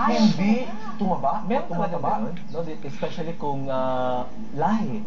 hindi tumaba. Meron talaga tumataba. ganun, no? Especially kung lahi.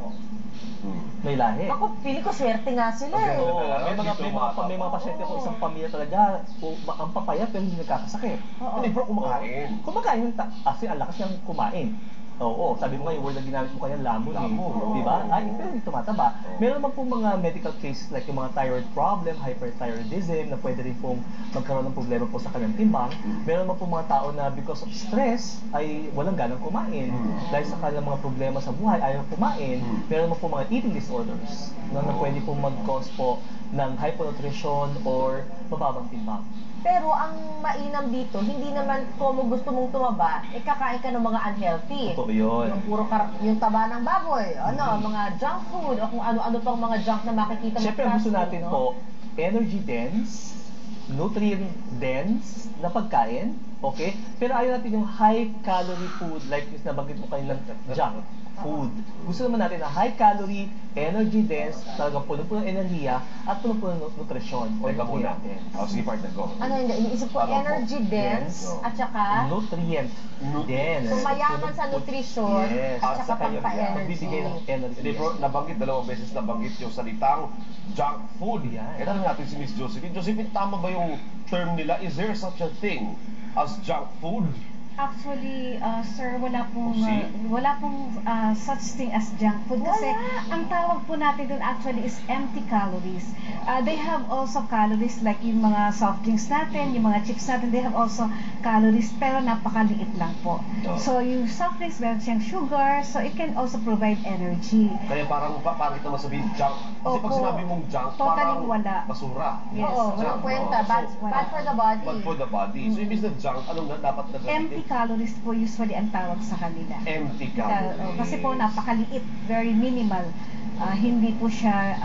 May lahi. Ako, pili ko swerte nga sila eh. Oo, Dito may mga pasyente ko isang pamilya talaga, ang papayat pero hindi nagkakasakit. Oo. Hindi, pero kumakain. Kumakain, kasi ang lakas niyang kumain. Oo, sabi mo nga yung word na ginamit mo kanya, lamon eh. Lamon, Di ba? oo. Ay, pero hindi tumataba. Meron naman pong mga medical cases like yung mga thyroid problem, hyperthyroidism, na pwede rin pong magkaroon ng problema po sa kanyang timbang. Meron naman pong mga tao na because of stress ay walang ganang kumain. Dahil sa kanilang mga problema sa buhay, ayaw kumain. Meron naman pong mga eating disorders na pwede pong mag-cause po ng hyponutrition or mababang timbang. Pero ang mainam dito, hindi naman kung gusto mong tumaba, kakain ka ng mga unhealthy. Totoo yun. Yung puro yung taba ng baboy, mga junk food, o kung ano-ano pang mga junk na makikita mo. Siyempre, gusto natin po energy dense, nutrient dense na pagkain, okay? Pero ayaw natin yung high calorie food like yung nabanggit mo kanina ng junk food. Gusto naman natin na high calorie, energy dense, talagang puno-puno ng enerhiya at puno-puno ng nutrisyon o Teka muna. nutrient dense. Sige, partner ko. Ano hindi, iniisip ko Tama po. energy dense, Yes. at saka Nutrient dense. so mayaman sa nutrition, Yes. at saka At saka Pagbibigay ng pagpa-energy. energy. Hindi, bro, nabanggit, dalawang beses nabanggit yung salitang junk food. Yan. Ito natin si Miss Josephine. Josephine, tama ba yung term nila? Is there such a thing as junk food? Actually, sir, wala pong See? such thing as junk food kasi ang tawag po natin dun actually is empty calories. They have also calories like yung mga soft drinks natin, yung mga chips natin, they have also calories pero napakaliit lang po. Oh. So yung soft drinks meron siyang sugar, so it can also provide energy. Kaya parang kita masabihin junk. Kasi pag Opo. sinabi mong junk, Totally parang wala. basura. Yes. Oo, walang Junk, kwenta. oo. Bad, So, bad for the body. Bad for the body. So, ibig na junk, anong dapat na Empty calories po usually ang tawag sa kanila. Empty calories. Kasi po napakaliit, very minimal. Hindi po siya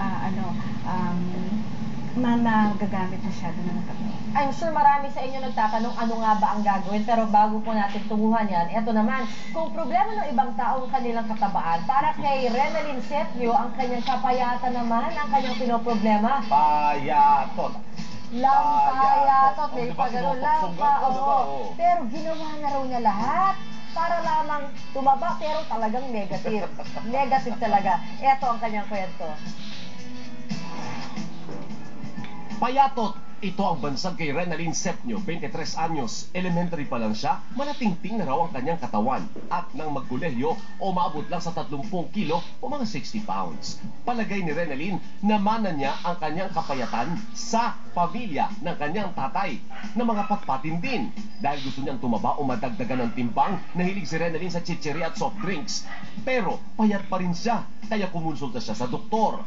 magagamit masyado ng katawan. I'm sure marami sa inyo nagtatanong ano nga ba ang gagawin, pero bago po natin tunguhan yan, eto naman, kung problema ng ibang tao ang kanilang katabaan, para kay Renalyn Setnio, ang kanyang kapayatan naman, ang kanyang pinoproblema. Payatot. Lampayatot, may Diba, pagano sinusuksok lampa, ba? Diba? oo. Oo. Pero ginawa na raw niya lahat para lamang tumaba, pero talagang negative. Negative talaga. Eto ang kanyang kwento. Payatot. Ito ang bansag kay Renalyn Setnio, 23 anyos. Elementary pa lang siya, manatingting na raw ang kanyang katawan. At nang magkolehiyo, umabot lang sa 30 kilo o mga 60 pounds. Palagay ni Renalyn, namana niya ang kanyang kapayatan sa pamilya ng kanyang tatay na mga patpatin din. Dahil gusto niyang tumaba o madagdagan ng timbang, nahilig si Renalyn sa chichiri at soft drinks. Pero payat pa rin siya, kaya kumonsulta siya sa doktor.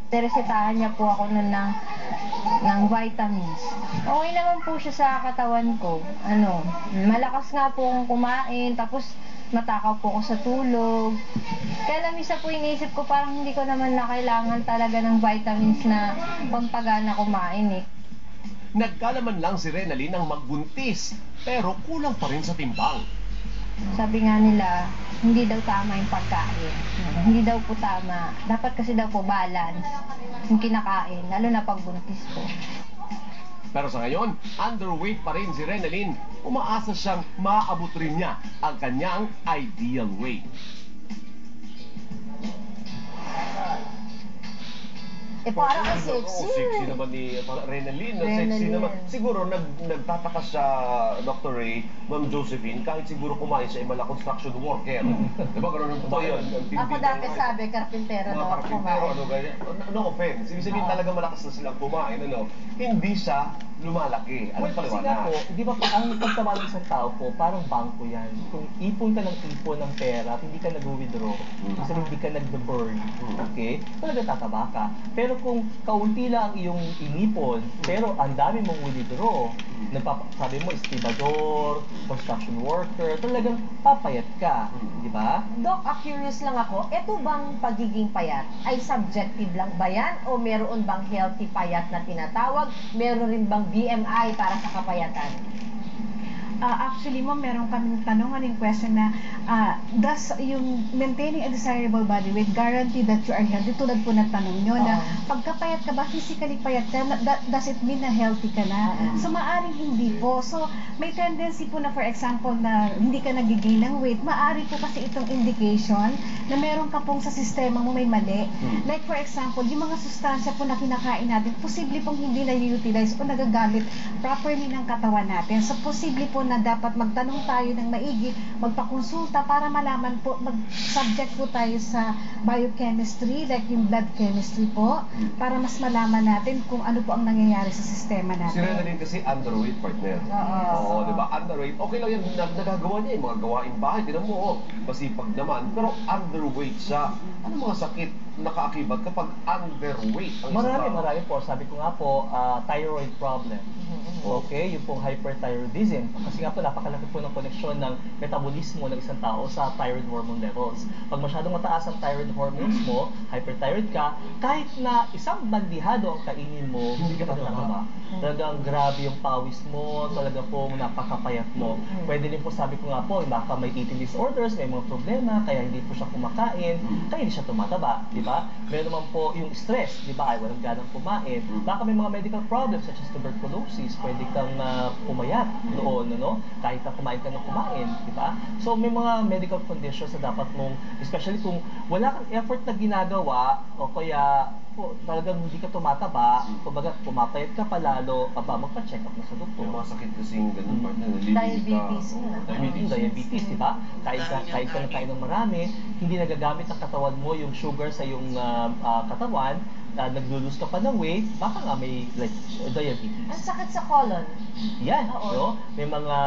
Teresitahan niya po ako nun ng vitamins. Okay naman po siya sa katawan ko. Malakas nga po akong kumain, tapos matakaw po ako sa tulog. Kaya lang isa po iniisip ko parang hindi ko naman na kailangan talaga ng vitamins na pampagana kumain eh. Nagkalaman lang si Renalyn ang magbuntis, pero kulang pa rin sa timbang. Sabi nga nila, hindi daw tama yung pagkain. Hindi daw po tama. Dapat kasi daw po balance yung kinakain, lalo na pagbuntis po. Pero sa ngayon, underweight pa rin si Renalyn. Umaasa siyang maaabot rin niya ang kanyang ideal weight. Parang ang sexy. Sexy naman ni Renalyn. Sexy Renalyn. naman. Siguro nagtataka siya, Dr. Ray, Ma'am Josephine, kahit siguro kumain siya ay mala construction worker. Diba gano'n ang totoo yun? Ako dati sabi, karpintero mga na ako karpintero, kumain. ganyan. No offense. Ibig sabihin talaga malakas na silang kumain, Hindi siya lumalaki. Ano Well, kasi nga po, di ba ang pagtaba ng isang tao po, parang bangko yan. Kung ipon ka ng ipon ng pera at hindi ka nag-withdraw, kasi hindi ka nag-burn, okay? Talaga tataba ka. Pero kung kaunti lang ang iyong inipon, pero ang dami mong withdraw, sabi mo, estibador, construction worker, talagang papayat ka, di ba? Doc, curious lang ako, eto bang pagiging payat ay subjective lang ba yan? O meron bang healthy payat na tinatawag? Meron rin bang BMI para sa kapayatan? Actually, ma'am, meron kaming tanong, yung question na, does yung maintaining a desirable body weight guarantee that you are healthy? Tulad po ng tanong nyo na, pagkapayat ka ba, physically payat ka, does it mean na healthy ka na? So, maaring hindi po. So, may tendency po na, for example, na hindi ka nag-gain ng weight, maaari po kasi itong indication na meron ka pong sa sistema mo may mali. Like, for example, yung mga sustansya po na kinakain natin, posible pong hindi na-utilize o nagagamit properly ng katawan natin. So, posible po na dapat magtanong tayo ng maigi, magpakonsulta para malaman po, mag-subject po tayo sa biochemistry, like yung blood chemistry po, para mas malaman natin kung ano po ang nangyayari sa sistema Si natin. Renalyn kasi underweight, partner. Oo. Di ba? Underweight. Okay lang yan, nagagawa niya yung mga gawain bahay. Tinan mo, masipag naman. Pero underweight siya. Ano mga sakit nakaakibat kapag underweight ang isang tao? Marami po. Sabi ko nga po, thyroid problem. Okay, yung pong hyperthyroidism. Kasi nga po, napakalaki po ng koneksyon ng metabolismo ng isang tao sa thyroid hormone levels. Pag masyadong mataas ang thyroid hormones mo, hyperthyroid ka, kahit na isang bandihado ang kainin mo, hindi ka tataba. Talagang grabe yung pawis mo, talaga pong napakapayat mo. Pwede din po, sabi ko nga po, baka may eating disorders, may mga problema, kaya hindi po siya kumakain, kaya hindi siya tumataba, di ba? Meron naman po yung stress, di ba? Ay, walang ganang kumain. Baka may mga medical problems such as tuberculosis, pwede kang pumayat noon, ano? Kahit na kumain ka ng kumain, di ba? So, may mga medical conditions na dapat mong, especially kung wala kang effort na ginagawa, o kaya talagang hindi ka tumataba, kumbaga pumapayat ka palalo, magpa-check up na sa May doktor. mga sakit kasing ganun, partner. Diabetes na. Diabetes, di ba? Kahit ka ng kain ng marami, hindi nagagamit ng katawan mo yung sugar sa iyong katawan, naglulus ka pa ng weight, baka nga may like diabetes. Ang sakit sa colon. Yan, Oo. no? May mga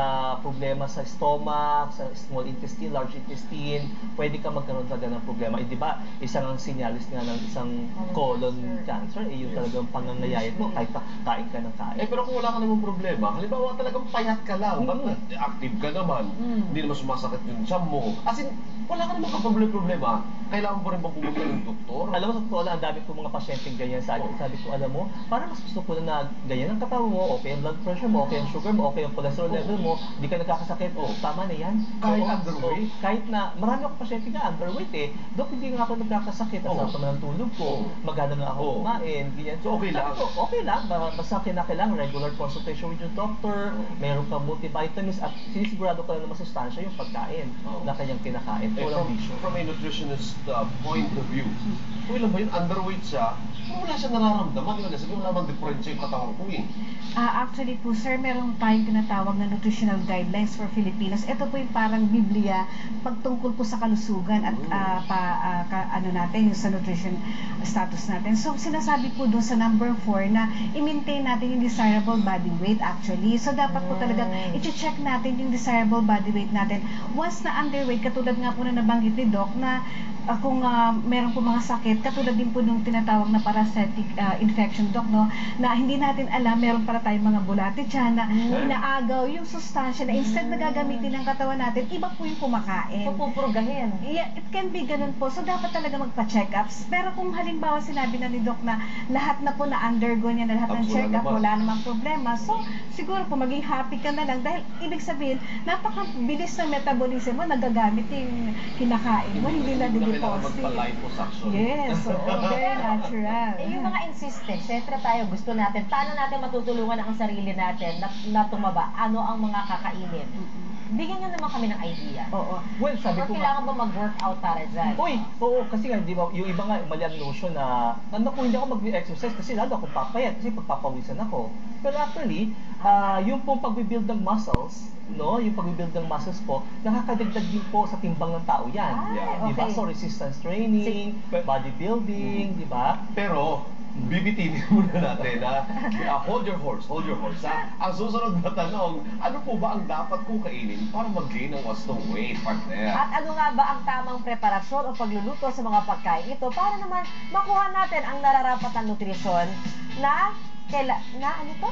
problema sa stomach, sa small intestine, large intestine, pwede ka magkaroon talaga ng problema. Di ba, isang ang sinyalis nga ng isang colon cancer, yung talagang pangangayayat mo, kahit kain ka ng kain. Pero kung wala ka namang problema, halimbawa talagang payat ka lang, active ka naman, hindi naman sumasakit yung tiyan mo. As in, wala ka namang problema. Kailangan mo rin bang pumunta ng doktor? Alam mo, sa totoo lang, ang dami ko mga pasyenteng ganyan sa akin. Sabi ko, alam mo, parang mas gusto ko na ganyan ang katawan mo, okay ang blood pressure mo, okay ang sugar mo, okay ang cholesterol level mo, hindi ka nagkakasakit, tama na yan. Kahit Oo, underweight? kahit na, marami ako pasyente nga underweight eh. Dok, hindi nga ako nagkakasakit, ang sarap naman ng tulog ko, magana nga ako kumain, ganyan. So, okay lang? Sabi ko, okay lang, basta kinakailangan, regular consultation with your doctor, meron ka multivitamins, at sinisigurado ka lang na masustansya yung pagkain na kanyang kinakain. Walang bisyo. From a nutritionist point of view, kung ilan ba yun, underweight siya, pero wala siya nararamdaman. Di ba? Sabi mo naman differentiate yung katawan ko eh. Actually po, sir, meron tayong tinatawag na nutritional guidelines for Filipinos. Ito po yung parang Biblia pagtungkol po sa kalusugan at natin, yung sa nutrition status natin. So, sinasabi po doon sa number 4 na i-maintain natin yung desirable body weight actually. So, dapat po talaga i-check natin yung desirable body weight natin. Once na underweight, katulad nga po na nabanggit ni Doc, na kung meron po mga sakit, katulad din po nung tinatawag na parasitic infection, Doc, no, na hindi natin alam, meron para tayong mga bulate dyan na inaagaw yung sustansya na instead na gagamitin ng katawan natin, iba po yung kumakain. Pupupurgahin. Yeah, it can be ganun po. So, dapat talaga magpa-check-ups. Pero kung halimbawa sinabi na ni Doc na lahat na po na-undergo niya na lahat ng check-up, wala namang problema. So, siguro po maging happy ka na lang dahil ibig sabihin, napakabilis ng metabolism mo, nagagamit yung kinakain mo, hindi na Kailangan deposit. magpa-liposuction. Yes, so very natural. Yung mga insistent, syempre tayo, gusto natin, paano natin matutulungan ang sarili natin na tumaba? Ano ang mga kakainin? Bigyan nyo naman kami ng idea. Oo. Well, sabi Or ko nga, kailangan ba mag-workout para dyan? oo, kasi nga, di ba, yung iba nga, mali ang notion na, naku, hindi ako mag-exercise kasi lalo akong papayat, kasi pagpapawisan ako. Pero actually, yung pong pag-build ng muscles, no, yung pag-build ng muscles po, nakakadagdag din po sa timbang ng tao yan. Di ba? okay. So, resistance training, bodybuilding, di ba? Pero, bibitinin muna natin na hold your horse, ha? Ang susunod na tanong, ano po ba ang dapat kong kainin para mag-gain ng wastong weight, partner? At ano nga ba ang tamang preparasyon o pagluluto sa mga pagkain ito para naman makuha natin ang nararapat na nutrisyon na ano to?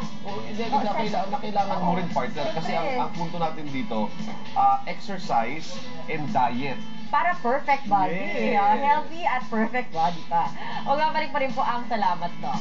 Na kailangan mo rin, partner, kasi ang punto natin dito, exercise and diet. Para perfect body. Yes. Healthy at perfect body pa. O nga pa rin po ang salamat, Doc.